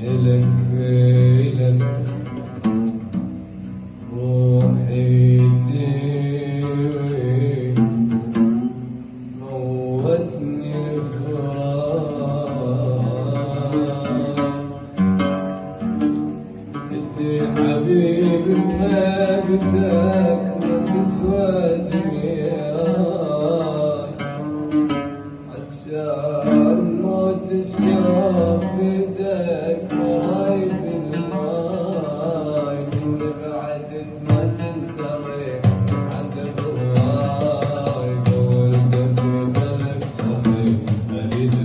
إلك إلك روحي تيوي موتني الفراق تدي حبيبي بغيبتك ما تسوى دنياي عطشان موت الشوق في ايدك ورايد الماي من بعدت ما تنتظر عذب هواي قولت في بالك صحيح اريد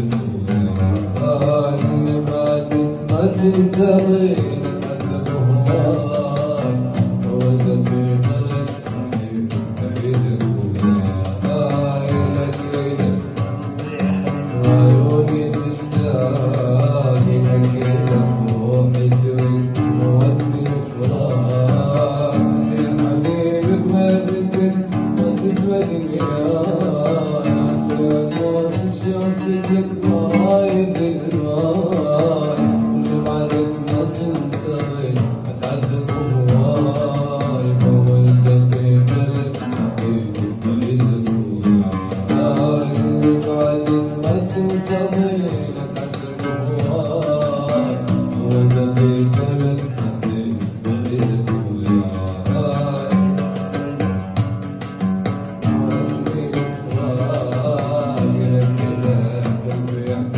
هواي من بعدت ما تنتظر عذب هواي قولت في بالك صحيح اريد هواي لك لك وعيوني تشتاق لك لك روحي تريد موتني الفراق يا حبيبي بغيبتك ما تسوى دنياي عشان موت شوفتك وايد الماي واللي بعدت ما تنتظر اتعذب هواي قولت في بالك صحيح اريد هواي اللي بعدت ما تنتظر اتعذب هواي قولت في بالك صحيح اريد هواي موتني الفراق لك لك قلبي يحب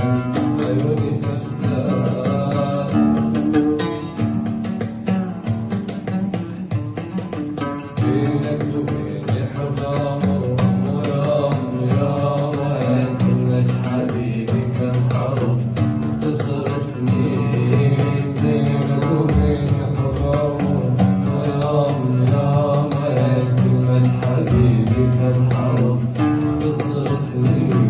عيوني تشتاق بينك وبيني حرام ويوم وين كلمة حبيبي كم حرف تختصر سنين بينك وبيني حرام ويوم وين كلمة حبيبي كم حرف تختصر سنين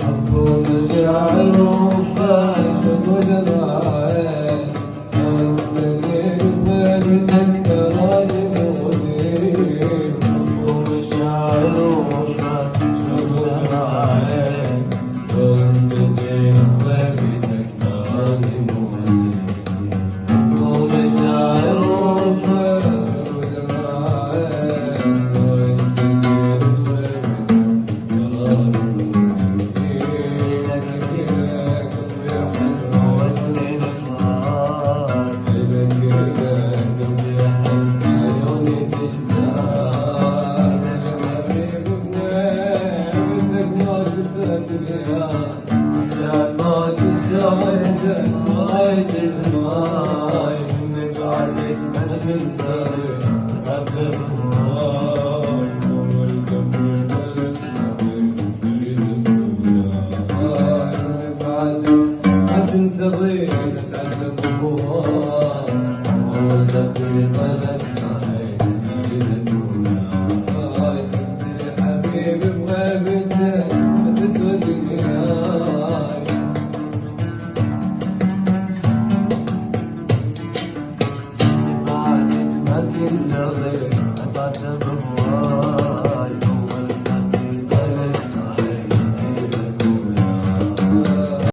حب ومشاعر وفاشل ودمعات انت زين بغيبتك تراني مو زين حب ومشاعر وفاشل ودمعات وانت زين بغيبتك تراني مو زين حب ومشاعر وفاشل ودمعات وانت زين بغيبتك تراني مو زين لك قلبي حلو موتني الفراق إلك قلبي يحب عيوني تشتاق حبيبي بغيبتك ما تسوى دنياي عشان ما تشاهدك وايد الماي من بعدك ما تنتظر اتعذب هواي قولت في بالك صحيح اريد هواي من بعدك ما تنتظر اتعذب هواي قولت في بالك صحيح اريد هواي تدري حبيبي بغيبتك ما تسوى دنياي بعدك ما تنتظر